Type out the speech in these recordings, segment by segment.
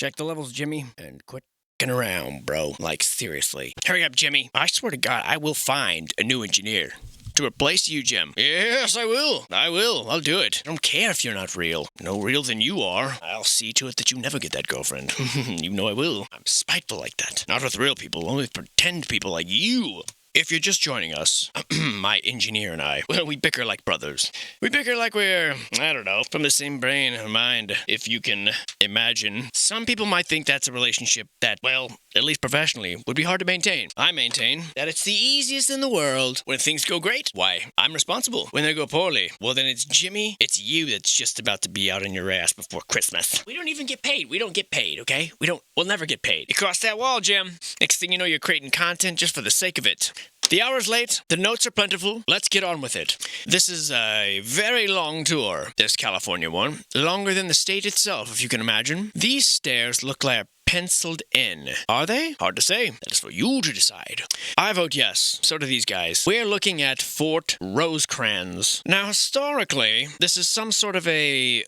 Check the levels, Jimmy, and quit f***ing around, bro. Like, seriously. Hurry up, Jimmy. I swear to God, I will find a new engineer to replace you, Jim. Yes, I will. I'll do it. I don't care if you're not real. No real than you are. I'll see to it that you never get that girlfriend. You know I will. I'm spiteful like that. Not with real people, only with pretend people like you. If you're just joining us, my engineer and I, well, we bicker like brothers. We bicker like we're, I don't know, from the same brain and mind, if you can imagine. Some people might think that's a relationship that, well, at least professionally, would be hard to maintain. I maintain that it's the easiest in the world. When things go great, why, I'm responsible. When they go poorly, well, then it's Jimmy, it's you that's just about to be out on your ass before Christmas. We don't even get paid. We don't get paid, okay? We'll never get paid. You crossed that wall, Jim. Next thing you know, you're creating content just for the sake of it. The hour's late, the notes are plentiful, let's get on with it. This is a very long tour, this California one. Longer than the state itself, if you can imagine. These stairs look like penciled in. Are they? Hard to say. That is for you to decide. I vote yes. So do these guys. We're looking at Fort Rosecrans. Now, historically, this is some sort of a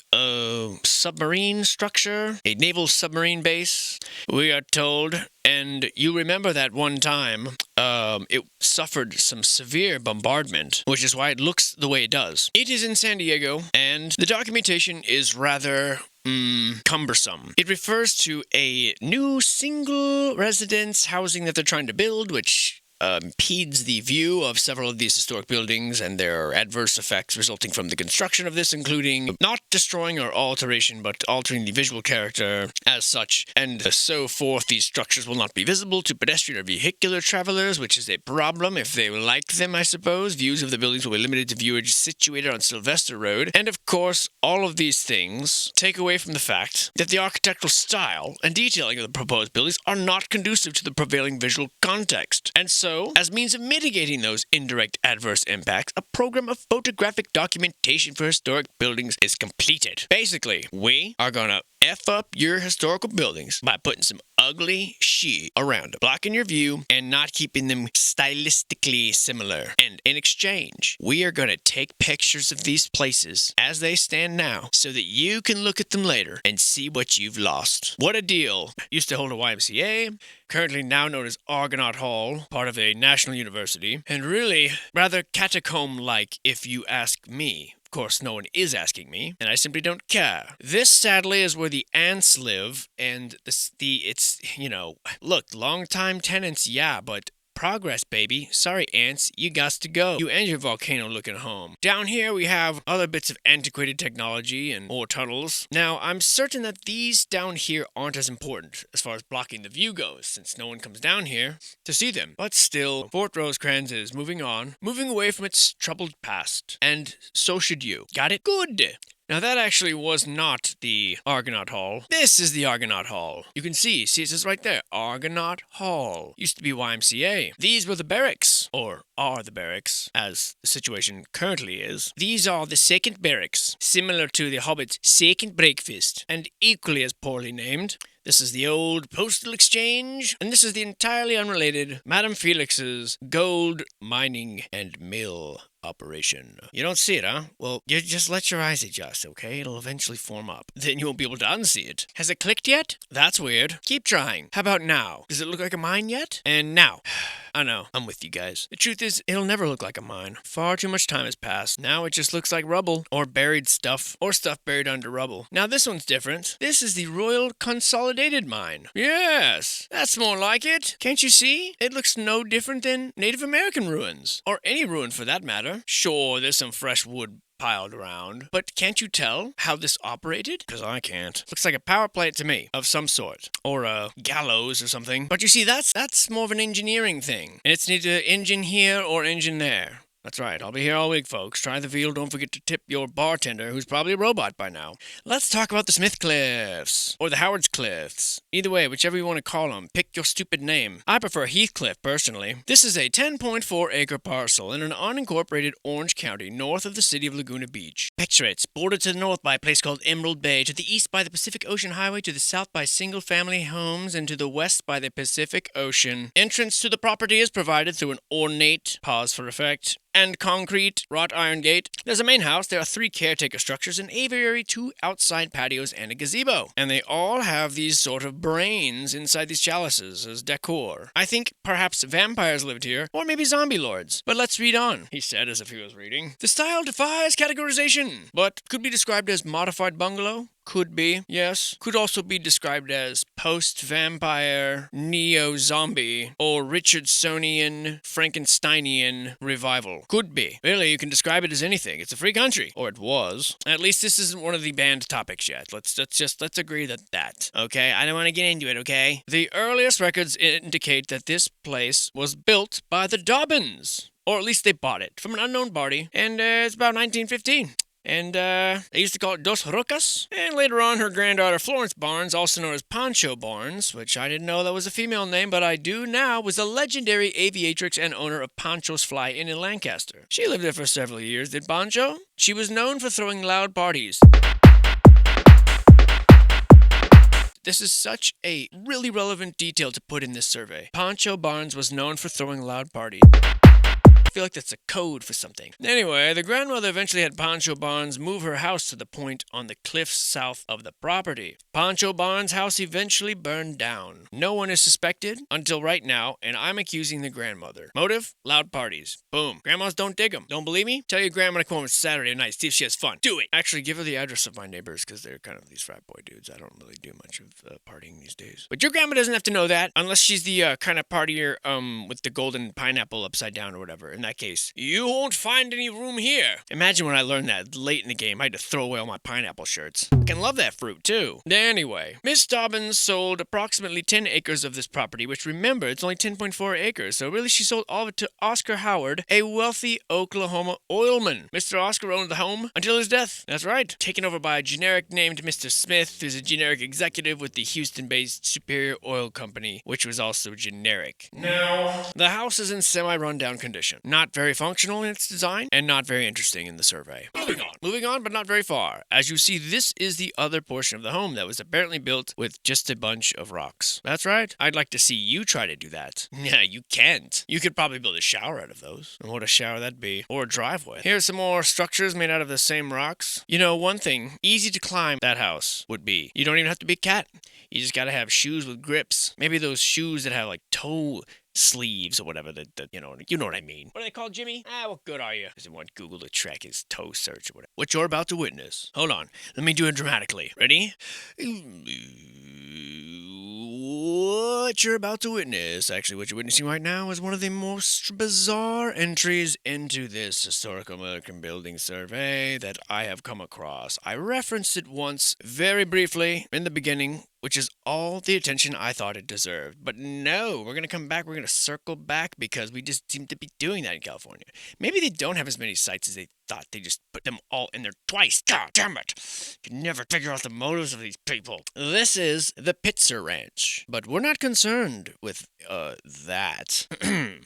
submarine structure, a naval submarine base, we are told. And you remember that one time, it suffered some severe bombardment, which is why it looks the way it does. It is in San Diego, and the documentation is rather cumbersome. It refers to a new single residence housing that they're trying to build, which impedes the view of several of these historic buildings and their adverse effects resulting from the construction of this, including not destroying or alteration, but altering the visual character as such, and so forth. These structures will not be visible to pedestrian or vehicular travelers, which is a problem if they like them, I suppose. Views of the buildings will be limited to viewage situated on Sylvester Road, and of course, all of these things take away from the fact that the architectural style and detailing of the proposed buildings are not conducive to the prevailing visual context. And so, as means of mitigating those indirect adverse impacts, a program of photographic documentation for historic buildings is completed. Basically, we are gonna F up your historical buildings by putting some ugly shit around them, blocking your view and not keeping them stylistically similar. And in exchange, we are gonna take pictures of these places as they stand now so that you can look at them later and see what you've lost. What a deal. Used to hold a YMCA, currently now known as Argonaut Hall, part of a national university, and really rather catacomb-like if you ask me. Of course, no one is asking me, and I simply don't care. This, sadly, is where the ants live, and look, long-time tenants, yeah, but progress, baby. Sorry, ants, you gots to go. You and your volcano-looking home. Down here, we have other bits of antiquated technology and more tunnels. Now, I'm certain that these down here aren't as important as far as blocking the view goes, since no one comes down here to see them. But still, Fort Rosecrans is moving on, moving away from its troubled past. And so should you. Got it? Good. Now that actually was not the Argonaut Hall. This is the Argonaut Hall. You can see it says right there, Argonaut Hall. Used to be YMCA. These were the barracks, or are the barracks, as the situation currently is. These are the second barracks, similar to the Hobbit's second breakfast, and equally as poorly named. This is the old postal exchange, and this is the entirely unrelated Madame Felix's gold mining and mill operation. You don't see it, huh? Well, you just let your eyes adjust, okay? It'll eventually form up. Then you won't be able to unsee it. Has it clicked yet? That's weird. Keep trying. How about now? Does it look like a mine yet? And now. I know, I'm with you guys. The truth is, it'll never look like a mine. Far too much time has passed. Now it just looks like rubble, or buried stuff, or stuff buried under rubble. Now this one's different. This is the Royal Consolidated Mine. Yes, that's more like it. Can't you see? It looks no different than Native American ruins, or any ruin for that matter. Sure, there's some fresh wood piled around. But can't you tell how this operated? Because I can't. Looks like a power plant to me, of some sort. Or a gallows or something. But you see, that's more of an engineering thing. And it's neither engine here or engine there. That's right, I'll be here all week, folks. Try the veal, don't forget to tip your bartender, who's probably a robot by now. Let's talk about the Smith Cliffs, or the Howard's Cliffs. Either way, whichever you want to call them, pick your stupid name. I prefer Heathcliff, personally. This is a 10.4-acre parcel in an unincorporated Orange County, north of the city of Laguna Beach. Picture it, bordered to the north by a place called Emerald Bay, to the east by the Pacific Ocean Highway, to the south by single-family homes, and to the west by the Pacific Ocean. Entrance to the property is provided through an ornate, pause for effect, and concrete wrought iron gate. There's a main house, there are 3 caretaker structures, an aviary, 2 outside patios, and a gazebo. And they all have these sort of brains inside these chalices as decor. I think perhaps vampires lived here, or maybe zombie lords. But let's read on, he said as if he was reading. The style defies categorization, but could be described as modified bungalow. Could be, yes. Could also be described as post-vampire, neo-zombie, or Richardsonian, Frankensteinian revival. Could be. Really, you can describe it as anything. It's a free country. Or it was. At least this isn't one of the banned topics yet. Let's agree that. Okay? I don't want to get into it, okay? The earliest records indicate that this place was built by the Dobbins. Or at least they bought it from an unknown party. And it's about 1915. And they used to call it Dos Rocas. And later on, her granddaughter Florence Barnes, also known as Pancho Barnes, which I didn't know that was a female name, but I do now, was a legendary aviatrix and owner of Pancho's Fly Inn in Lancaster. She lived there for several years, did Pancho? She was known for throwing loud parties. This is such a really relevant detail to put in this survey. Pancho Barnes was known for throwing loud parties. I feel like that's a code for something. Anyway, the grandmother eventually had Pancho Barnes move her house to the point on the cliffs south of the property. Pancho Barnes' house eventually burned down. No one is suspected until right now, and I'm accusing the grandmother. Motive? Loud parties. Boom. Grandmas don't dig them. Don't believe me? Tell your grandma to come home Saturday night, see if she has fun. Do it! Actually, give her the address of my neighbors, because they're kind of these frat boy dudes. I don't really do much of partying these days. But your grandma doesn't have to know that, unless she's the kind of partier with the golden pineapple upside down or whatever. In that case, you won't find any room here. Imagine when I learned that late in the game, I had to throw away all my pineapple shirts. I can love that fruit, too. Anyway, Miss Dobbins sold approximately 10 acres of this property, which, remember, it's only 10.4 acres, so really she sold all of it to Oscar Howard, a wealthy Oklahoma oilman. Mr. Oscar owned the home until his death. That's right. Taken over by a generic named Mr. Smith, who's a generic executive with the Houston-based Superior Oil Company, which was also generic. Now, the house is in semi-rundown condition. Not very functional in its design, and not very interesting in the survey. Moving on, but not very far. As you see, this is the other portion of the home that was apparently built with just a bunch of rocks. That's right. I'd like to see you try to do that. Yeah, you can't. You could probably build a shower out of those. And what a shower that'd be. Or a driveway. Here's some more structures made out of the same rocks. You know, one thing, easy to climb that house would be. You don't even have to be a cat. You just gotta have shoes with grips. Maybe those shoes that have like toe sleeves or whatever, that you know what I mean. What are they called, Jimmy? What good are you? Doesn't want Google to track his toe search or whatever. What you're about to witness. Hold on. Let me do it dramatically. Ready? What you're about to witness, actually what you're witnessing right now, is one of the most bizarre entries into this historical American building survey that I have come across. I referenced it once, very briefly, in the beginning, which is all the attention I thought it deserved. But no, we're going to come back, we're going to circle back, because we just seem to be doing that in California. Maybe they don't have as many sites as they thought. They just put them all in there twice. God damn it. You can never figure out the motives of these people. This is the Pitzer Ranch. But we're not concerned with that.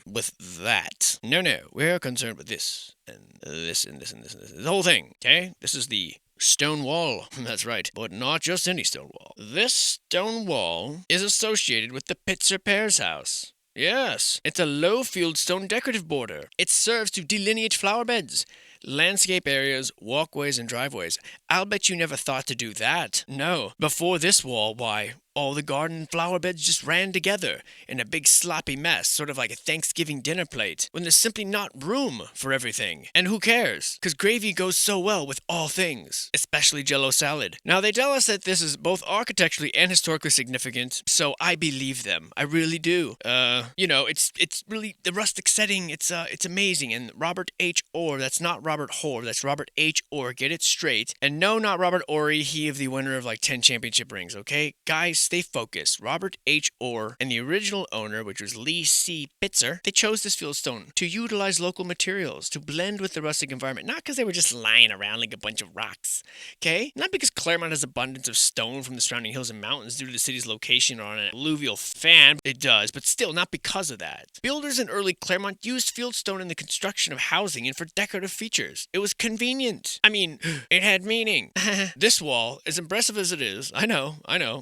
With that. No. We're concerned with this. And this, and this, and this, and this. The whole thing, okay? This is the stone wall. That's right. But not just any stone wall. This stone wall is associated with the Pitzer Pears house. Yes, it's a low-field stone decorative border. It serves to delineate flower beds, landscape areas, walkways, and driveways. I'll bet you never thought to do that. No. Before this wall, why, all the garden flower beds just ran together in a big sloppy mess, sort of like a Thanksgiving dinner plate, when there's simply not room for everything. And who cares? Because gravy goes so well with all things, especially Jell-O salad. Now, they tell us that this is both architecturally and historically significant, so I believe them. I really do. It's really the rustic setting. It's amazing. And Robert H. Orr, that's not Robert Hoare, that's Robert H. Orr. Get it straight. And no, not Robert Horry, he of the winner of like 10 championship rings, okay? Guys, stay focused. Robert H. Orr and the original owner, which was Lee C. Pitzer, they chose this fieldstone to utilize local materials, to blend with the rustic environment, not because they were just lying around like a bunch of rocks, okay? Not because Claremont has abundance of stone from the surrounding hills and mountains due to the city's location on an alluvial fan. It does, but still not because of that. Builders in early Claremont used fieldstone in the construction of housing and for decorative features. It was convenient. I mean, it had meaning. This wall, as impressive as it is, I know,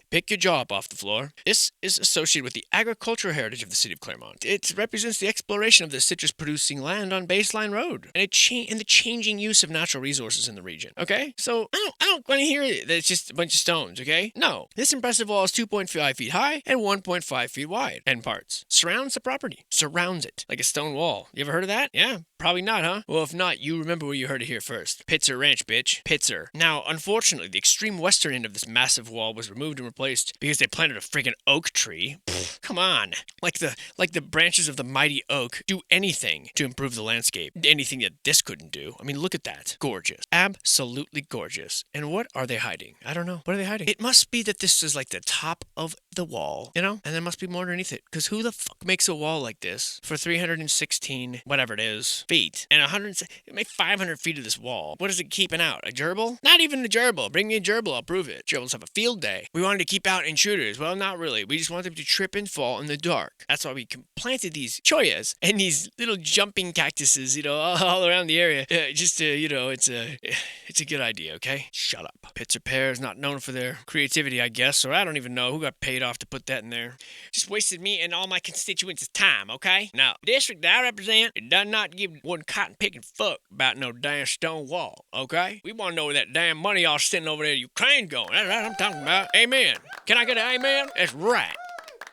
pick your jaw saw up off the floor. This is associated with the agricultural heritage of the city of Claremont. It represents the exploration of the citrus-producing land on Baseline Road and the changing use of natural resources in the region. Okay, so I don't want to hear that it's just a bunch of stones. Okay, no, this impressive wall is 2.5 feet high and 1.5 feet wide. End parts surrounds the property, surrounds it like a stone wall. You ever heard of that? Yeah, probably not, huh? Well, if not, you remember where you heard it here first. Pitzer Ranch, bitch. Pitzer. Now, unfortunately, the extreme western end of this massive wall was removed and replaced because they planted a friggin' oak tree. Pfft, come on. Like the branches of the mighty oak do anything to improve the landscape. Anything that this couldn't do. I mean, look at that. Gorgeous. Absolutely gorgeous. And what are they hiding? I don't know. What are they hiding? It must be that this is like the top of the wall, you know? And there must be more underneath it. Because who the fuck makes a wall like this for 316, whatever it is, feet? And 500 feet of this wall. What is it keeping out? A gerbil? Not even a gerbil. Bring me a gerbil, I'll prove it. Gerbils have a field day. We wanted to keep out intruders. Well, not really. We just want them to trip and fall in the dark. That's why we planted these choyas and these little jumping cactuses, all around the area. Just to, it's a good idea, okay? Shut up. Pitzer Pear is not known for their creativity, I guess, or I don't even know who got paid off to put that in there. Just wasted me and all my constituents' time, okay? Now, the district that I represent, it does not give one cotton-picking fuck about no damn stone wall, okay? We want to know where that damn money y'all sitting over there in Ukraine going. That's what I'm talking about. Amen. Can I get an amen? That's right.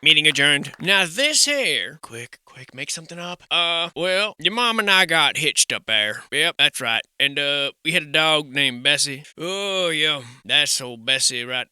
Meeting adjourned. Now this here. Quick, make something up. Well, your mom and I got hitched up there. Yep, that's right. And, we had a dog named Bessie. Oh, yeah. That's old Bessie right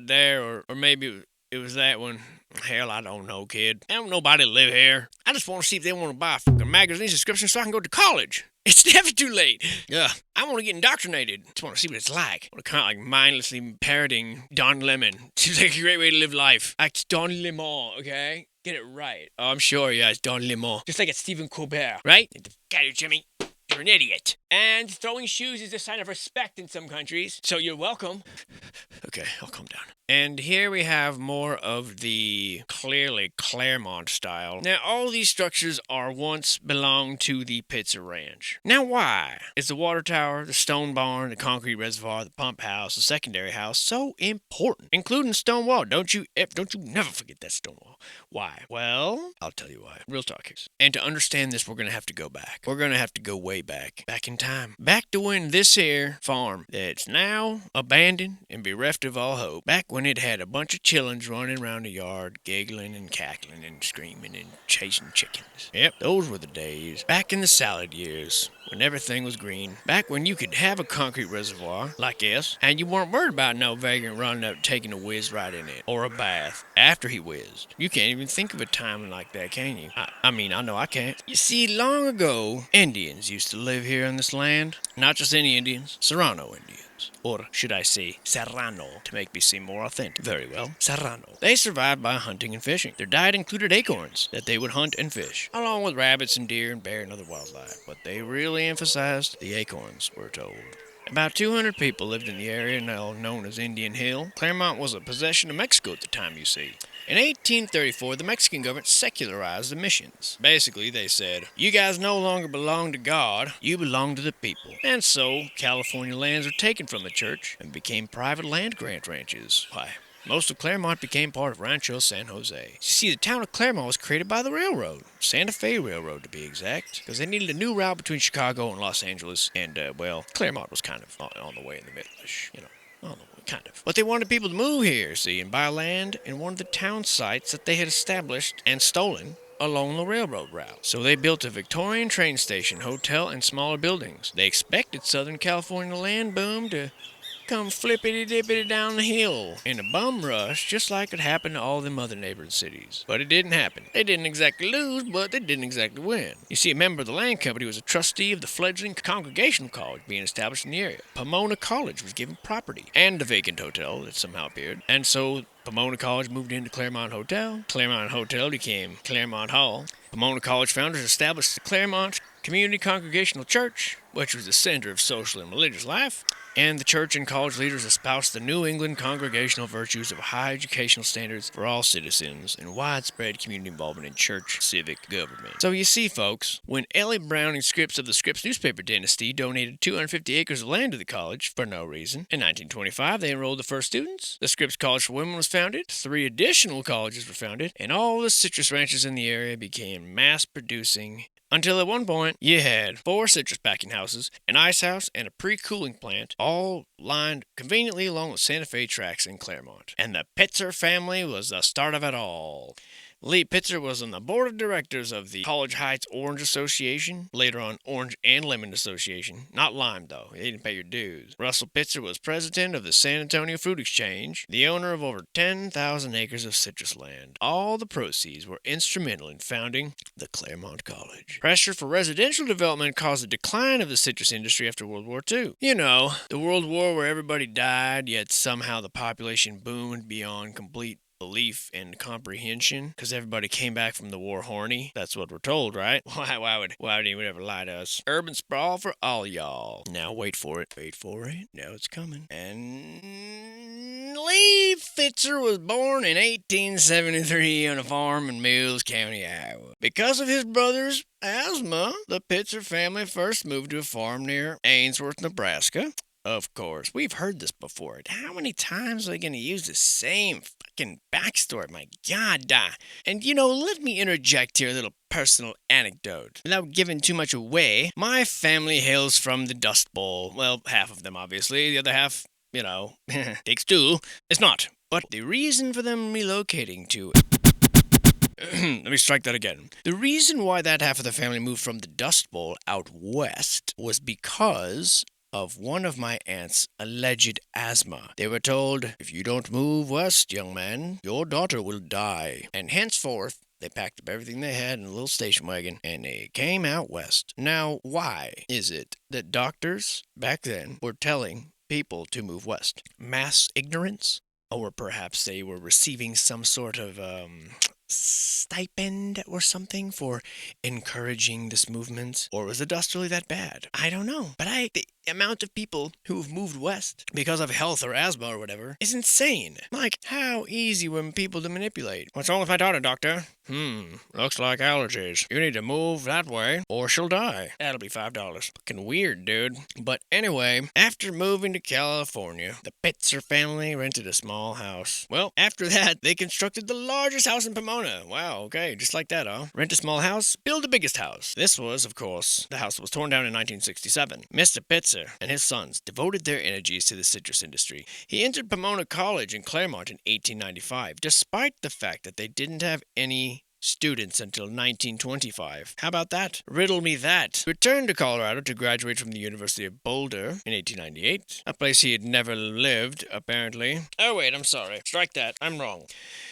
there. Or maybe it was that one. Hell, I don't know, kid. I don't nobody live here. I just want to see if they want to buy a fucking magazine subscription so I can go to college. It's never too late. Yeah, I want to get indoctrinated. Just want to see what it's like. I want to kind of like mindlessly parroting Don Lemon. Seems like a great way to live life. Like Don Lemon, okay? Get it right. Oh, I'm sure, yeah, it's Don Lemon. Just like it's Stephen Colbert, right? Get the fuck out of here, Jimmy. You're an idiot. And throwing shoes is a sign of respect in some countries, so you're welcome. Okay, I'll calm down. And here we have more of the clearly Claremont style. Now, all these structures are once belonged to the Pitzer Ranch. Now, why is the water tower, the stone barn, the concrete reservoir, the pump house, the secondary house so important? Including stone wall. Don't you never forget that stone wall. Why? Well, I'll tell you why. Real talk. And to understand this, we're going to have to go back. We're going to have to go way back. Back in time. Back to when this here farm that's now abandoned and bereft of all hope. Back when it had a bunch of chillins running around the yard, giggling and cackling and screaming and chasing chickens. Yep, those were the days. Back in the salad years, when everything was green. Back when you could have a concrete reservoir, like this, and you weren't worried about no vagrant running up taking a whiz right in it. Or a bath, after he whizzed. You can't even think of a time like that, can you? I mean, I know I can't. You see, long ago, Indians used to live here on this land. Not just any Indians, Serrano Indians. Or should I say, Serrano, to make me seem more authentic. Very well, Serrano. They survived by hunting and fishing. Their diet included acorns that they would hunt and fish, along with rabbits and deer and bear and other wildlife. But they really emphasized the acorns, we're told. About 200 people lived in the area now known as Indian Hill. Claremont was a possession of Mexico at the time, you see. In 1834, the Mexican government secularized the missions. Basically, they said, you guys no longer belong to God, you belong to the people. And so, California lands were taken from the church and became private land grant ranches. Why? Most of Claremont became part of Rancho San Jose. You see, the town of Claremont was created by the railroad, Santa Fe Railroad to be exact, because they needed a new route between Chicago and Los Angeles, and, Claremont was kind of on the way in the middle-ish, on the way. Kind of. But they wanted people to move here, see, and buy land in one of the town sites that they had established and stolen along the railroad route. So they built a Victorian train station, hotel, and smaller buildings. They expected Southern California land boom to come flippity-dippity down the hill in a bum rush, just like it happened to all them other neighboring cities. But it didn't happen. They didn't exactly lose, but they didn't exactly win. You see, a member of the land company was a trustee of the fledgling Congregational College being established in the area. Pomona College was given property, and a vacant hotel that somehow appeared. And so Pomona College moved into Claremont Hotel. Claremont Hotel became Claremont Hall. Pomona College founders established the Claremont Community Congregational Church, which was the center of social and religious life. And the church and college leaders espoused the New England congregational virtues of high educational standards for all citizens and widespread community involvement in church civic government. So you see, folks, when Ellie Brown and Scripps of the Scripps newspaper dynasty donated 250 acres of land to the college for no reason, in 1925 they enrolled the first students. The Scripps College for Women was founded, 3 additional colleges were founded, and all the citrus ranches in the area became mass-producing until at one point, you had 4 citrus packing houses, an ice house, and a pre-cooling plant, all lined conveniently along with Santa Fe tracks in Claremont. And the Pitzer family was the start of it all. Lee Pitzer was on the board of directors of the College Heights Orange Association, later on Orange and Lemon Association. Not Lime, though. They didn't pay your dues. Russell Pitzer was president of the San Antonio Fruit Exchange, the owner of over 10,000 acres of citrus land. All the proceeds were instrumental in founding the Claremont College. Pressure for residential development caused a decline of the citrus industry after World War II. You know, the World War where everybody died, yet somehow the population boomed beyond complete belief and comprehension because everybody came back from the war horny. That's what we're told, right? Why would anyone ever lie to us? Urban sprawl for all y'all. Now wait for it. Wait for it. Now it's coming. And Lee Pitzer was born in 1873 on a farm in Mills County, Iowa. Because of his brother's asthma, the Pitzer family first moved to a farm near Ainsworth, Nebraska. Of course, we've heard this before. How many times are they going to use the same fucking backstory? My God. And let me interject here a little personal anecdote. Without giving too much away, my family hails from the Dust Bowl. Well, half of them, obviously. The other half, takes 2. It's not. But the reason for them relocating to... Let me strike that again. The reason why that half of the family moved from the Dust Bowl out west was because of one of my aunt's alleged asthma. They were told, if you don't move west, young man, your daughter will die. And henceforth, they packed up everything they had in a little station wagon, and they came out west. Now, why is it that doctors back then were telling people to move west? Mass ignorance? Or perhaps they were receiving some sort of stipend or something for encouraging this movement? Or was the dust really that bad? I don't know. But the amount of people who've moved west because of health or asthma or whatever is insane. Like, how easy were people to manipulate? What's wrong with my daughter, doctor? Looks like allergies. You need to move that way or she'll die. That'll be $5. Fucking weird, dude. But anyway, after moving to California, the Pitzer family rented a small house. Well, after that, they constructed the largest house in Pomona. Wow, okay, just like that, huh? Rent a small house, build the biggest house. This was, of course, the house that was torn down in 1967. Mr. Pitzer and his sons devoted their energies to the citrus industry. He entered Pomona College in Claremont in 1895, despite the fact that they didn't have any students until 1925. How about that? Riddle me that. Returned to Colorado to graduate from the University of Boulder in 1898, a place he had never lived, apparently. Oh wait, I'm sorry. Strike that. I'm wrong.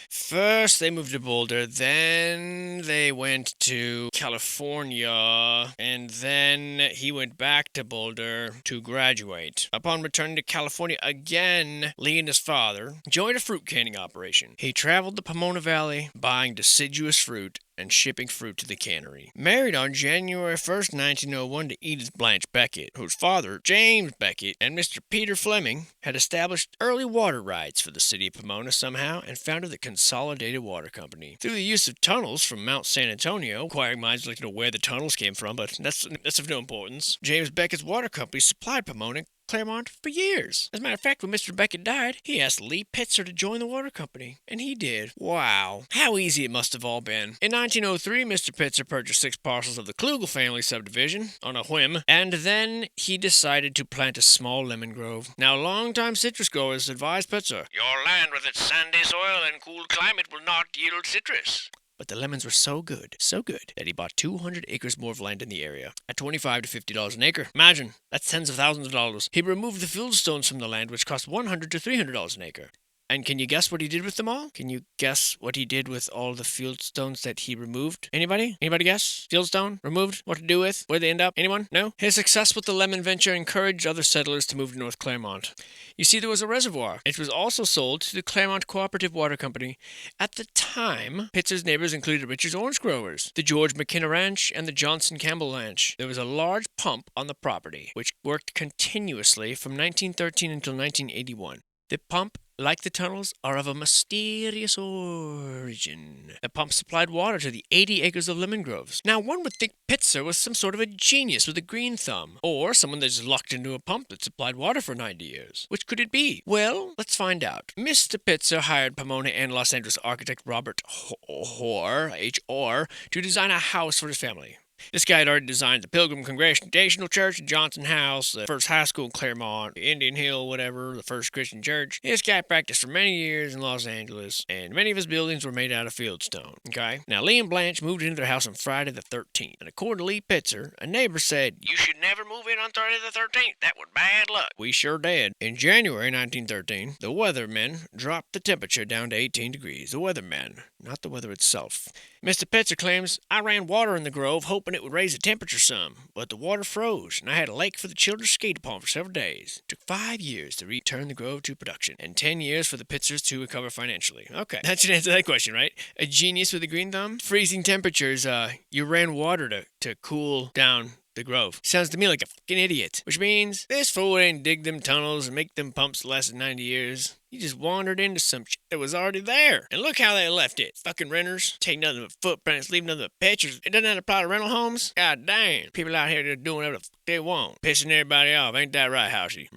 First, they moved to Boulder, then they went to California, and then he went back to Boulder to graduate. Upon returning to California again, Lee and his father joined a fruit canning operation. He traveled the Pomona Valley, buying deciduous fruit and shipping fruit to the cannery. Married on January 1st, 1901 to Edith Blanche Beckett, whose father, James Beckett, and Mr. Peter Fleming had established early water rights for the city of Pomona somehow and founded the Consolidated Water Company. Through the use of tunnels from Mount San Antonio, inquiring minds would like to know where the tunnels came from, but that's of no importance. James Beckett's water company supplied Pomona Claremont for years. As a matter of fact, when Mr. Beckett died, he asked Lee Pitzer to join the water company, and he did. Wow. How easy it must have all been. In 1903, Mr. Pitzer purchased 6 parcels of the Klugel family subdivision on a whim, and then he decided to plant a small lemon grove. Now, longtime citrus growers advised Pitzer, "Your land with its sandy soil and cool climate will not yield citrus." But the lemons were so good, that he bought 200 acres more of land in the area at $25 to $50 an acre. Imagine, that's tens of thousands of dollars. He removed the fieldstones from the land, which cost $100 to $300 an acre. And can you guess what he did with them all? Can you guess what he did with all the fieldstones that he removed? Anybody? Anybody guess? Fieldstone? Removed? What to do with? Where'd they end up? Anyone? No? His success with the lemon venture encouraged other settlers to move to North Claremont. You see, there was a reservoir. It was also sold to the Claremont Cooperative Water Company. At the time, Pitzer's neighbors included Richard's orange growers, the George McKenna Ranch, and the Johnson Campbell Ranch. There was a large pump on the property, which worked continuously from 1913 until 1981. The pump, like the tunnels, are of a mysterious origin. The pump supplied water to the 80 acres of lemon groves. Now, one would think Pitzer was some sort of a genius with a green thumb, or someone that's locked into a pump that supplied water for 90 years. Which could it be? Well, let's find out. Mr. Pitzer hired Pomona and Los Angeles architect Robert Hoare, H.R., to design a house for his family. This guy had already designed the Pilgrim Congregational Church, the Johnson House, the first high school in Claremont, Indian Hill, whatever, the first Christian church. This guy practiced for many years in Los Angeles, and many of his buildings were made out of fieldstone. Okay? Now, Lee and Blanche moved into their house on Friday the 13th, and according to Lee Pitzer, a neighbor said, "You should never move in on Friday the 13th. That was bad luck." We sure did. In January 1913, the weathermen dropped the temperature down to 18 degrees. The weathermen, not the weather itself. Mr. Pitzer claims, "I ran water in the grove, hoping it would raise the temperature some, but the water froze, and I had a lake for the children to skate upon for several days. It took 5 years to return the grove to production, and 10 years for the Pitzers to recover financially." Okay, that should answer that question, right? A genius with a green thumb? Freezing temperatures, you ran water to cool down the grove. Sounds to me like a fucking idiot. Which means this fool ain't dig them tunnels and make them pumps last 90 years. He just wandered into some shit that was already there. And look how they left it. Fucking renters. Take nothing but footprints, leave nothing but pictures. It doesn't have to apply to rental homes. God damn. People out here just doing whatever the fuck they want. Pissing everybody off. Ain't that right, Housey?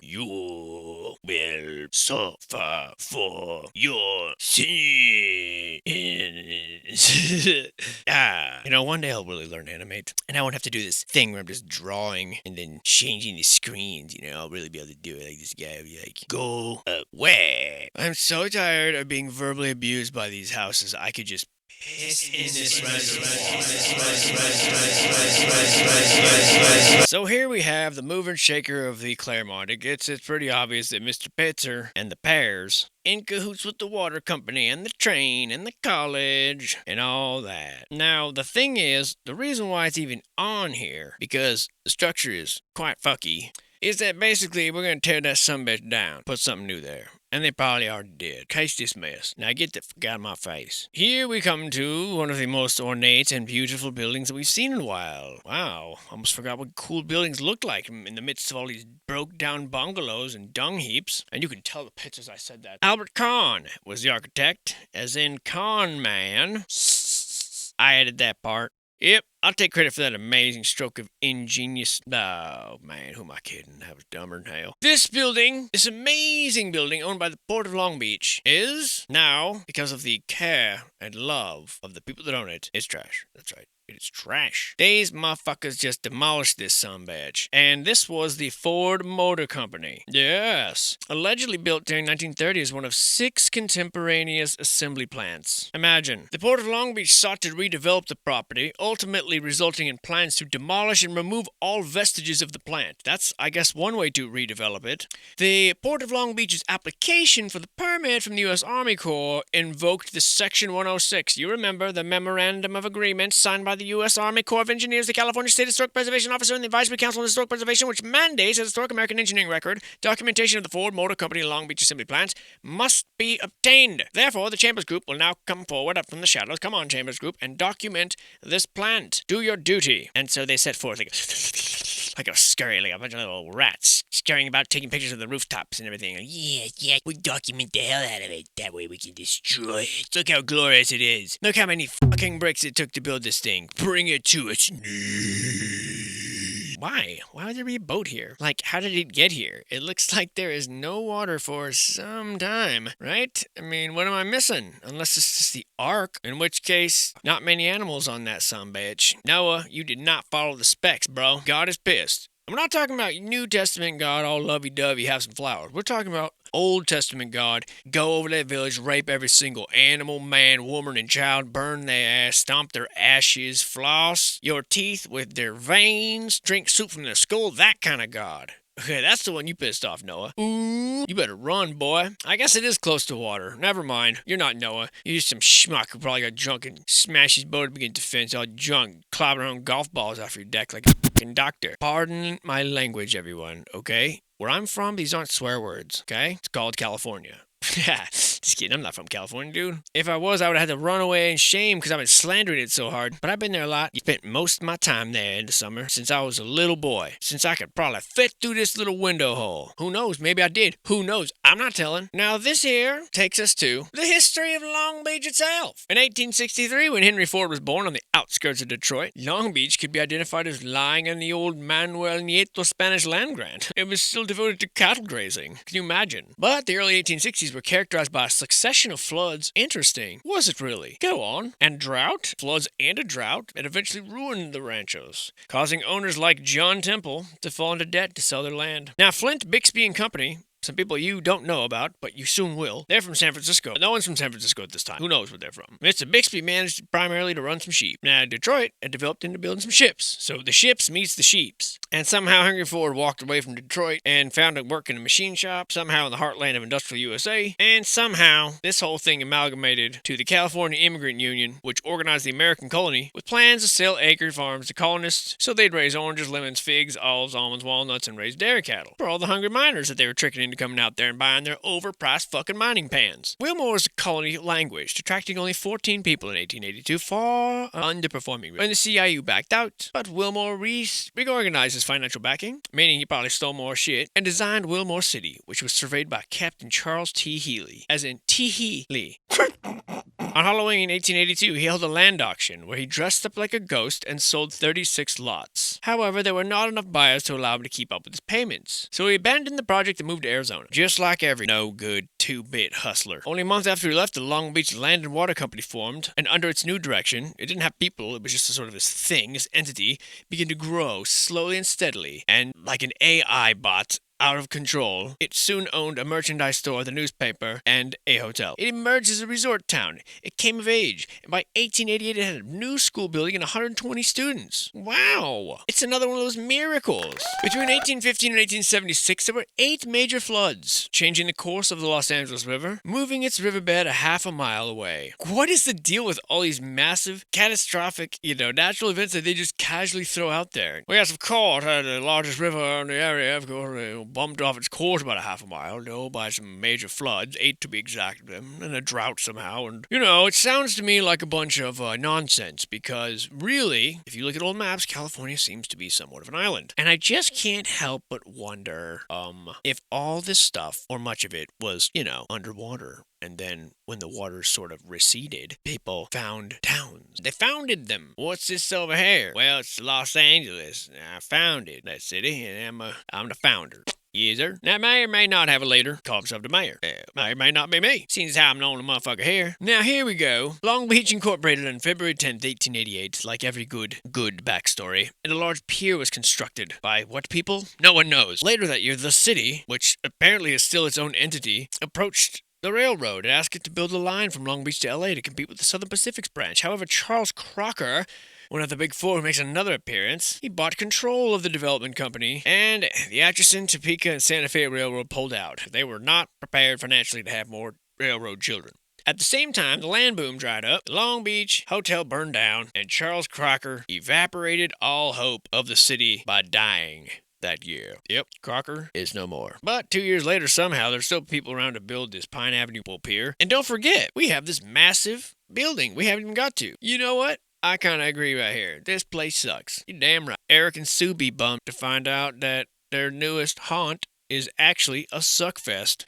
You will suffer for your sins. One day I'll really learn to animate. And I won't have to do this thing where I'm just drawing and then changing the screens. I'll really be able to do it like this guy will be like, "Go away." I'm so tired of being verbally abused by these houses. I could just piss in this reservoir. So here we have the mover and shaker of the Claremont. It's pretty obvious that Mr. Pitzer and the Pears in cahoots with the water company and the train and the college and all that. Now, the thing is, the reason why it's even on here, because the structure is quite fucky, is that basically we're going to tear that sumbitch down, put something new there. And they probably already did. Case dismissed. Now get the fuck out of my face. Here we come to one of the most ornate and beautiful buildings that we've seen in a while. Wow, almost forgot what cool buildings looked like in the midst of all these broke down bungalows and dung heaps. And you can tell the pictures I said that. Albert Kahn was the architect, as in Con Man. I added that part. Yep, I'll take credit for that amazing stroke of ingenious... Oh, man, who am I kidding? That was dumber than hell. This building, this amazing building owned by the Port of Long Beach, is now, because of the care and love of the people that own it, it's trash. That's right. It's trash. These motherfuckers just demolished this sumbitch. And this was the Ford Motor Company. Yes. Allegedly built during 1930 as one of 6 contemporaneous assembly plants. Imagine. The Port of Long Beach sought to redevelop the property, ultimately resulting in plans to demolish and remove all vestiges of the plant. That's, I guess, one way to redevelop it. The Port of Long Beach's application for the permit from the U.S. Army Corps invoked the Section 106. You remember the Memorandum of Agreement signed by the U.S. Army Corps of Engineers, the California State Historic Preservation Officer, and the Advisory Council on Historic Preservation, which mandates a historic American engineering record. Documentation of the Ford Motor Company Long Beach assembly plants must be obtained. Therefore, the Chambers Group will now come forward up from the shadows. Come on, Chambers Group, and document this plant. Do your duty. And so they set forth like a scurry, like a bunch of little rats scurrying about, taking pictures of the rooftops and everything. Yeah, we document the hell out of it. That way we can destroy it. Look how glorious it is. Look how many fucking bricks it took to build this thing. Bring it to its knees. Why? Why would there be a boat here? Like, how did it get here? It looks like there is no water for some time, right? I mean, what am I missing? Unless it's just the Ark, in which case, not many animals on that sumbitch. Noah, you did not follow the specs, bro. God is pissed. I'm not talking about New Testament God, all lovey-dovey, have some flowers. We're talking about Old Testament God, go over that village, rape every single animal, man, woman, and child, burn their ass, stomp their ashes, floss your teeth with their veins, drink soup from their skull, that kind of God. Okay, that's the one you pissed off, Noah. Ooh, you better run, boy. I guess it is close to water. Never mind. You're not Noah. You're just some schmuck who probably got drunk and smashed his boat up against the fence all drunk, clobbering around golf balls off your deck like a fucking doctor. Pardon my language, everyone, okay? Where I'm from, these aren't swear words, okay? It's called California. Just kidding, I'm not from California, dude. If I was, I would have had to run away in shame because I've been slandering it so hard. But I've been there a lot. Spent most of my time there in the summer since I was a little boy. Since I could probably fit through this little window hole. Who knows? Maybe I did. Who knows? I'm not telling. Now this here takes us to the history of Long Beach itself. In 1863, when Henry Ford was born on the outskirts of Detroit, Long Beach could be identified as lying in the old Manuel Nieto Spanish land grant. It was still devoted to cattle grazing. Can you imagine? But the early 1860s were characterized by a succession of floods. Interesting. Was it really? Go on. And drought? Floods and a drought that eventually ruined the ranchos, causing owners like John Temple to fall into debt to sell their land. Now, Flint, Bixby and Company, some people you don't know about, but you soon will. They're from San Francisco. No one's from San Francisco at this time. Who knows where they're from? Mr. Bixby managed primarily to run some sheep. Now, Detroit had developed into building some ships. So the ships meets the sheeps. And somehow Henry Ford walked away from Detroit and found work in a machine shop, somehow in the heartland of industrial USA. And somehow this whole thing amalgamated to the California Immigrant Union, which organized the American colony with plans to sell acre farms to colonists so they'd raise oranges, lemons, figs, olives, almonds, walnuts, and raise dairy cattle for all the hungry miners that they were tricking into coming out there and buying their overpriced fucking mining pans. Wilmore's colony languished, attracting only 14 people in 1882, far underperforming. When the CIU backed out, but Wilmore reorganized his financial backing, meaning he probably stole more shit, and designed Wilmore City, which was surveyed by Captain Charles T. Healy, as in T. Healy. On Halloween 1882, he held a land auction where he dressed up like a ghost and sold 36 lots. However, there were not enough buyers to allow him to keep up with his payments, so he abandoned the project and moved to Arizona, just like every no-good two-bit hustler. Only a month after he left, the Long Beach Land and Water Company formed, and under its new direction, it didn't have people, it was just a sort of this thing, this entity, began to grow slowly and steadily, and like an AI bot, out of control, it soon owned a merchandise store, the newspaper, and a hotel. It emerged as a resort town. It came of age, and by 1888 it had a new school building and 120 students. Wow! It's another one of those miracles. Between 1815 and 1876, there were 8 major floods, changing the course of the Los Angeles River, moving its riverbed a half a mile away. What is the deal with all these massive, catastrophic, natural events that they just casually throw out there? Well, yes, of course, the largest river in the area, of course, bumped off its course about a half a mile, by some major floods, 8 to be exact, and a drought somehow, and, it sounds to me like a bunch of nonsense, because, really, if you look at old maps, California seems to be somewhat of an island. And I just can't help but wonder, if all this stuff, or much of it, was, underwater. And then, when the waters sort of receded, people found towns. They founded them. What's this over here? Well, it's Los Angeles. I founded that city, and I'm the founder. Yes, sir. Now, may or may not have a leader. Call himself the mayor. May or may not be me. Seems how I'm the only motherfucker here. Now, here we go. Long Beach Incorporated on February 10th, 1888. Like every good backstory. And a large pier was constructed. By what people? No one knows. Later that year, the city, which apparently is still its own entity, approached the railroad and asked it to build a line from Long Beach to L.A. to compete with the Southern Pacific's branch. However, Charles Crocker, one of the Big Four, who makes another appearance, he bought control of the development company, and the Atchison, Topeka, and Santa Fe Railroad pulled out. They were not prepared financially to have more railroad children. At the same time, the land boom dried up, the Long Beach hotel burned down, and Charles Crocker evaporated all hope of the city by dying that year. Yep, Crocker is no more. But 2 years later, somehow, there's still people around to build this Pine Avenue pier. And don't forget, we have this massive building we haven't even got to. You know what? I kind of agree right here. This place sucks. You're damn right. Eric and Sue be bummed to find out that their newest haunt is actually a suckfest.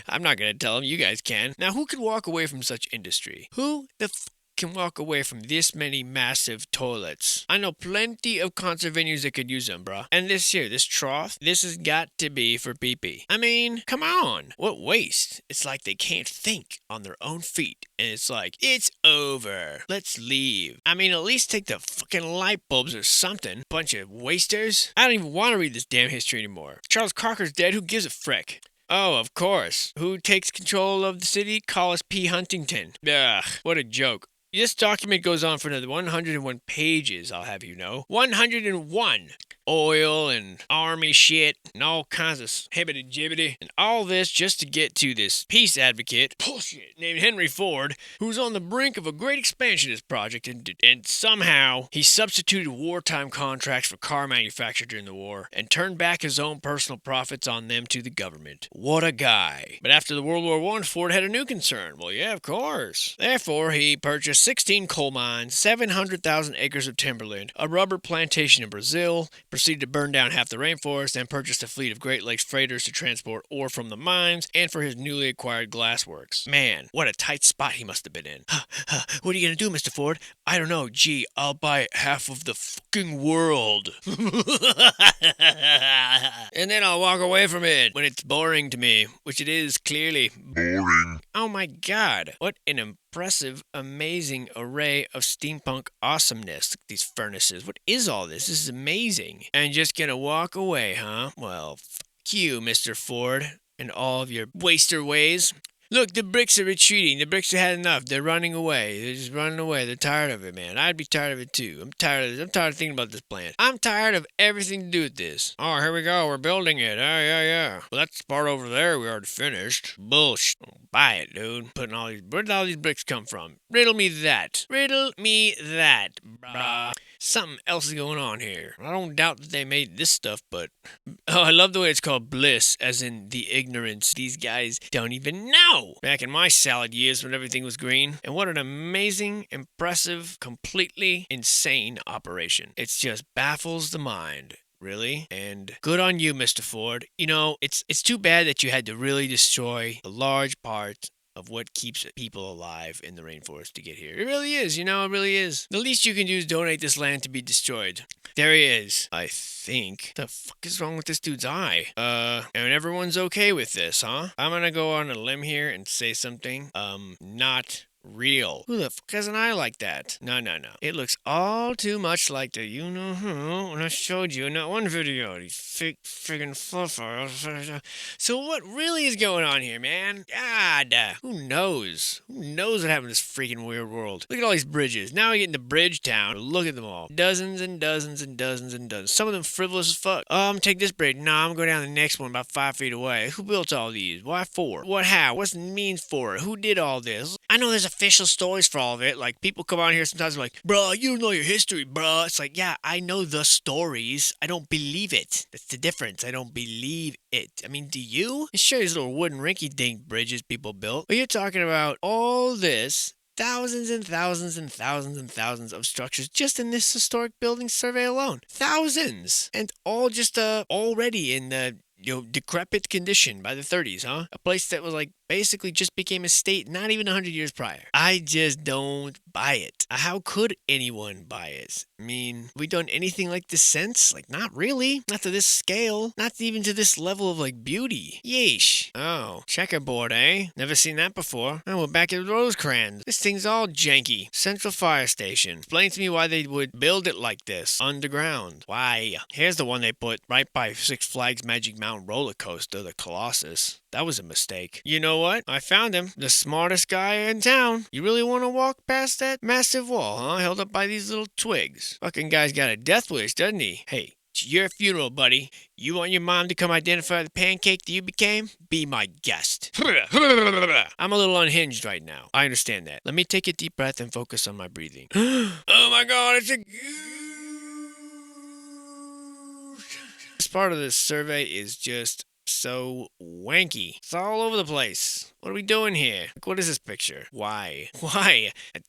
I'm not going to tell them. You guys can. Now, who could walk away from such industry? Who the can walk away from this many massive toilets? I know plenty of concert venues that could use them, bruh. And this trough, this has got to be for pee-pee. I mean, come on. What waste? It's like they can't think on their own feet. And it's like, it's over. Let's leave. I mean, at least take the fucking light bulbs or something. Bunch of wasters. I don't even want to read this damn history anymore. Charles Crocker's dead. Who gives a frick? Oh, of course. Who takes control of the city? Collis P. Huntington. Ugh, what a joke. This document goes on for another 101 pages, I'll have you know. 101! oil and army shit and all kinds of hibbity jibbity. And all this just to get to this peace advocate, bullshit, named Henry Ford, who's on the brink of a great expansionist project, and somehow he substituted wartime contracts for car manufacture during the war and turned back his own personal profits on them to the government. What a guy. But after the World War I, Ford had a new concern. Well, yeah, of course. Therefore, he purchased 16 coal mines, 700,000 acres of timberland, a rubber plantation in Brazil, proceeded to burn down half the rainforest, and purchased a fleet of Great Lakes freighters to transport ore from the mines and for his newly acquired glassworks. Man, what a tight spot he must have been in. What are you gonna do, Mr. Ford? I don't know. Gee, I'll buy half of the fucking world. And then I'll walk away from it when it's boring to me, which it is clearly. Boring. Oh my god, what an impressive, amazing array of steampunk awesomeness. Look at these furnaces. What is all this? This is amazing. And just gonna walk away, huh? Well, fuck you, Mr. Ford, and all of your waster ways. Look, the bricks are retreating. The bricks have had enough. They're running away. They're just running away. They're tired of it, man. I'd be tired of it too. I'm tired of this. I'm tired of thinking about this plant. I'm tired of everything to do with this. Oh, here we go. We're building it. Oh, yeah. Well, that's the part over there we already finished. Bullshit. Buy it, dude. Where did all these bricks come from? Riddle me that. Riddle me that, bruh. Something else is going on here. I don't doubt that they made this stuff, but... Oh, I love the way it's called bliss, as in the ignorance. These guys don't even know. Back in my salad years when everything was green. And what an amazing, impressive, completely insane operation. It just baffles the mind. Really? And good on you, Mr. Ford. You know, it's too bad that you had to really destroy a large part of what keeps people alive in the rainforest to get here. It really is, it really is. The least you can do is donate this land to be destroyed. There he is, I think. The fuck is wrong with this dude's eye? And everyone's okay with this, huh? I'm gonna go on a limb here and say something, not real. Who the fuck has an eye like that? No. It looks all too much like the you-know-who when I showed you in that one video. These fake friggin' fluffer. So what really is going on here, man? God, who knows? Who knows what happened to this freaking weird world? Look at all these bridges. Now we get into Bridgetown. Look at them all. Dozens and dozens and dozens and dozens. Some of them frivolous as fuck. Oh, I'm gonna take this bridge. No, I'm gonna go down the next one about 5 feet away. Who built all these? Why for? What, how? What's the means for it? Who did all this? I know there's official stories for all of it. Like, people come on here sometimes and are like, bruh, you don't know your history, bruh. It's like, yeah, I know the stories. I don't believe it. That's the difference. I don't believe it. I mean, do you? Sure, these little wooden rinky-dink bridges people built. But you're talking about all this, thousands and thousands and thousands and thousands of structures just in this historic building survey alone. Thousands! And all just already in the decrepit condition by the 30s, huh? A place that was like basically just became a state not even 100 years prior. I just don't buy it. How could anyone buy it? I mean, have we done anything like this since? Like, not really. Not to this scale. Not even to this level of, like, beauty. Yeesh. Oh, checkerboard, eh? Never seen that before. Oh, we're back at Rosecrans. This thing's all janky. Central Fire Station. Explain to me why they would build it like this. Underground. Why? Here's the one they put right by Six Flags Magic Mountain roller coaster, the Colossus. That was a mistake. You know what? I found him. The smartest guy in town. You really want to walk past that massive wall, huh? Held up by these little twigs. Fucking guy's got a death wish, doesn't he? Hey, it's your funeral, buddy. You want your mom to come identify the pancake that you became? Be my guest. I'm a little unhinged right now. I understand that. Let me take a deep breath and focus on my breathing. Oh my god, it's a goose! This part of this survey is just so wanky. It's all over the place. What are we doing here? Like, what is this picture? Why?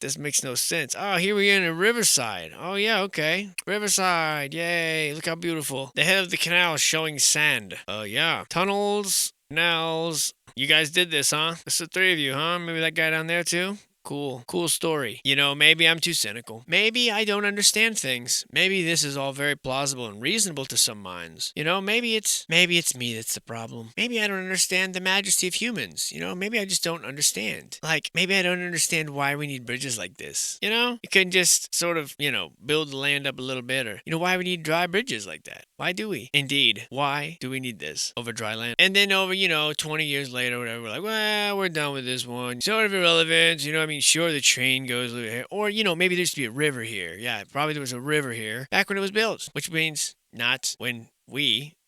This makes no sense. Oh, here we are in Riverside. Oh, yeah, okay. Riverside, yay. Look how beautiful. The head of the canal is showing sand. Oh, yeah. Tunnels, canals. You guys did this, huh? It's the three of you, huh? Maybe that guy down there, too? Cool story. Maybe I'm too cynical. Maybe I don't understand things. Maybe this is all very plausible and reasonable to some minds. Maybe it's me that's the problem. Maybe I don't understand the majesty of humans. Maybe I just don't understand. Like, maybe I don't understand why we need bridges like this. You can just sort of, build the land up a little bit, or, why we need dry bridges like that. Why do we? Indeed. Why do we need this over dry land? And then over, 20 years later, whatever, we're like, well, we're done with this one. Sort of irrelevant, mean, sure, the train goes over here. Or, maybe there used to be a river here. Yeah, probably there was a river here back when it was built, which means not when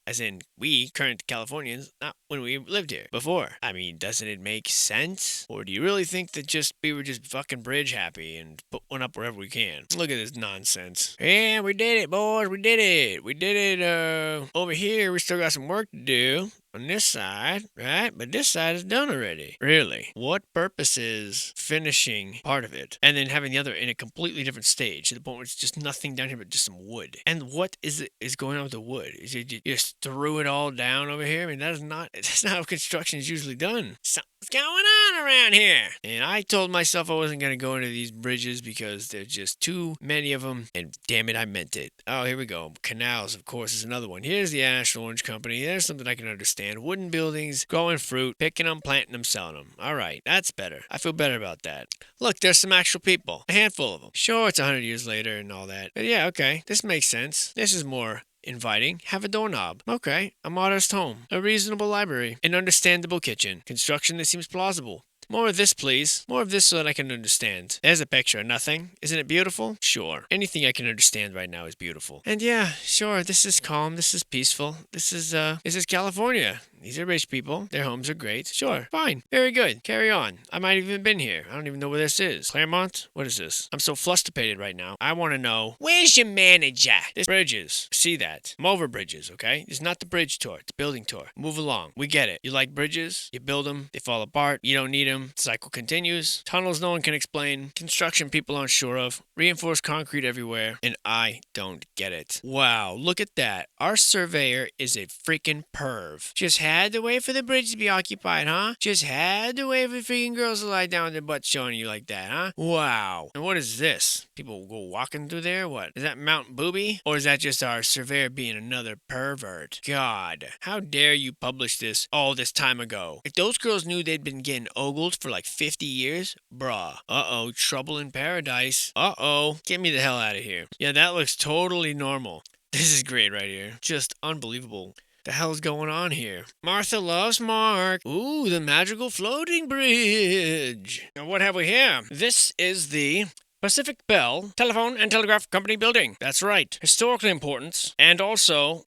as in we, current Californians, not when we lived here before. I mean, doesn't it make sense? Or do you really think that we were just fucking bridge happy and put one up wherever we can? Look at this nonsense. Yeah, we did it, boys. We did it. We did it, over here. We still got some work to do on this side, right? But this side is done already. Really? What purpose is finishing part of it and then having the other in a completely different stage to the point where it's just nothing down here but just some wood? And what is going on with the wood? Is it just threw it all down over here? I mean, that's not how construction is usually done. Something's going on around here. And I told myself I wasn't going to go into these bridges because there's just too many of them. And damn it, I meant it. Oh, here we go. Canals, of course, is another one. Here's the National Orange Company. There's something I can understand. Wooden buildings, growing fruit, picking them, planting them, selling them. All right, that's better. I feel better about that. Look, there's some actual people. A handful of them. Sure, it's 100 years later and all that. But yeah, okay. This makes sense. This is more inviting. Have a doorknob. Okay. A modest home. A reasonable library. An understandable kitchen. Construction that seems plausible. More of this, please. More of this so that I can understand. There's a picture of nothing. Isn't it beautiful? Sure. Anything I can understand right now is beautiful. And yeah, sure, this is calm. This is peaceful. This is California. These are rich people. Their homes are great. Sure. Fine. Very good. Carry on. I might have even been here. I don't even know where this is. Claremont? What is this? I'm so flustipated right now. I want to know, where's your manager? This bridges. See that. I'm over bridges, okay? It's not the bridge tour. It's building tour. Move along. We get it. You like bridges? You build them. They fall apart. You don't need them. The cycle continues. Tunnels no one can explain. Construction people aren't sure of. Reinforced concrete everywhere. And I don't get it. Wow. Look at that. Our surveyor is a freaking perv. Just had to wait for the bridge to be occupied, huh? Just had to wait for freaking girls to lie down with their butts showing you like that, huh? Wow. And what is this? People go walking through there? What? Is that Mount Booby? Or is that just our surveyor being another pervert? God. How dare you publish this all this time ago? If those girls knew they'd been getting ogled for like 50 years, bruh. Uh-oh. Trouble in paradise. Uh-oh. Get me the hell out of here. Yeah, that looks totally normal. This is great right here. Just unbelievable. The hell's going on here? Martha loves Mark. Ooh, the magical floating bridge. Now, what have we here? This is the Pacific Bell Telephone and Telegraph Company building. That's right. Historical importance. And also,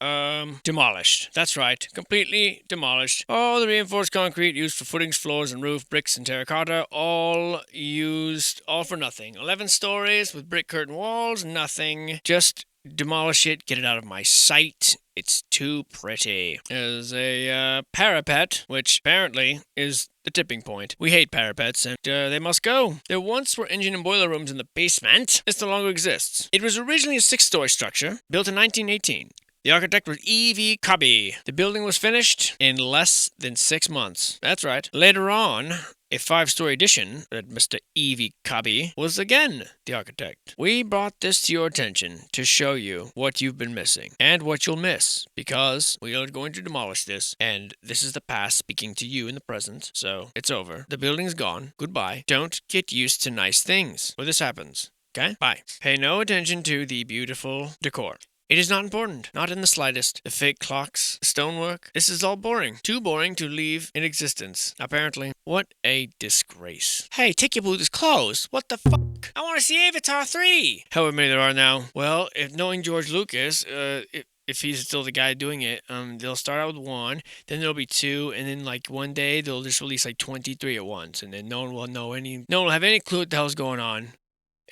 demolished. That's right. Completely demolished. All the reinforced concrete used for footings, floors, and roof, bricks, and terracotta, all for nothing. 11 stories with brick curtain walls, nothing. Just demolish it, get it out of my sight. It's too pretty. There's a parapet, which apparently is the tipping point. We hate parapets, and they must go. There once were engine and boiler rooms in the basement. This no longer exists. It was originally a 6-story structure, built in 1918. The architect was E.V. Cubby. The building was finished in less than 6 months. That's right. Later on, a 5-story addition that Mr. E.V. Cubby was again the architect. We brought this to your attention to show you what you've been missing and what you'll miss, because we are going to demolish this, and this is the past speaking to you in the present, so it's over. The building's gone. Goodbye. Don't get used to nice things when this happens. Okay? Bye. Pay no attention to the beautiful decor. It is not important, not in the slightest. The fake clocks, the stonework, this is all boring. Too boring to leave in existence, apparently. What a disgrace. Hey, Ticket Booth is closed. What the fuck? I want to see Avatar 3! However many there are now. Well, if knowing George Lucas, if he's still the guy doing it, they'll start out with 1, then there'll be 2, and then like one day they'll just release like 23 at once, and then no one will have any clue what the hell's going on.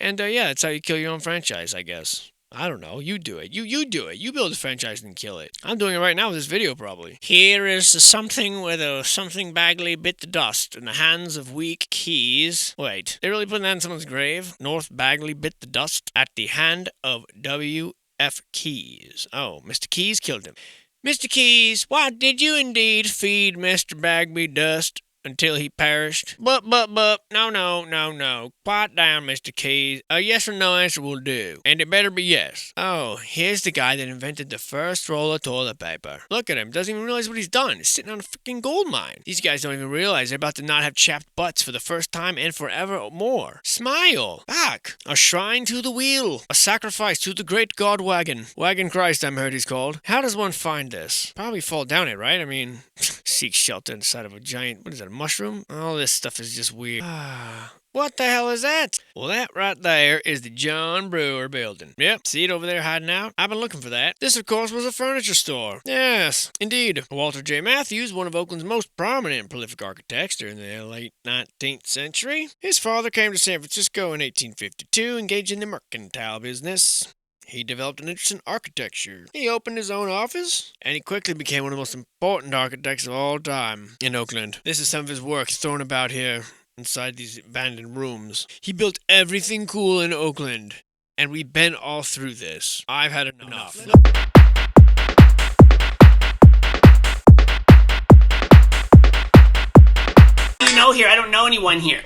And yeah, that's how you kill your own franchise, I guess. I don't know. You do it. You do it. You build a franchise and kill it. I'm doing it right now with this video, probably. Here is something where something Bagley bit the dust in the hands of weak Keys. Wait, they really putting that in someone's grave? North Bagley bit the dust at the hand of W.F. Keys. Oh, Mr. Keys killed him. Mr. Keys, why did you indeed feed Mr. Bagby dust until he perished? But, no. Quiet down, Mr. Keys. A yes or no answer will do. And it better be yes. Oh, here's the guy that invented the first roll of toilet paper. Look at him. Doesn't even realize what he's done. He's sitting on a freaking gold mine. These guys don't even realize they're about to not have chapped butts for the first time and forever more. Smile. Back. A shrine to the wheel. A sacrifice to the great god Wagon. Wagon Christ, I'm heard he's called. How does one find this? Probably fall down it, right? I mean, seek shelter inside of a giant, what is that, a mushroom? All this stuff is just weird. What the hell is that? Well, that right there is the John Brewer building. Yep, see it over there hiding out? I've been looking for that. This, of course, was a furniture store. Yes, indeed. Walter J. Matthews, one of Oakland's most prominent and prolific architects during the late 19th century. His father came to San Francisco in 1852, engaged in the mercantile business. He developed an interest in architecture. He opened his own office, and he quickly became one of the most important architects of all time in Oakland. This is some of his work thrown about here inside these abandoned rooms. He built everything cool in Oakland, and we've been all through this. I've had enough. You know here? I don't know anyone here.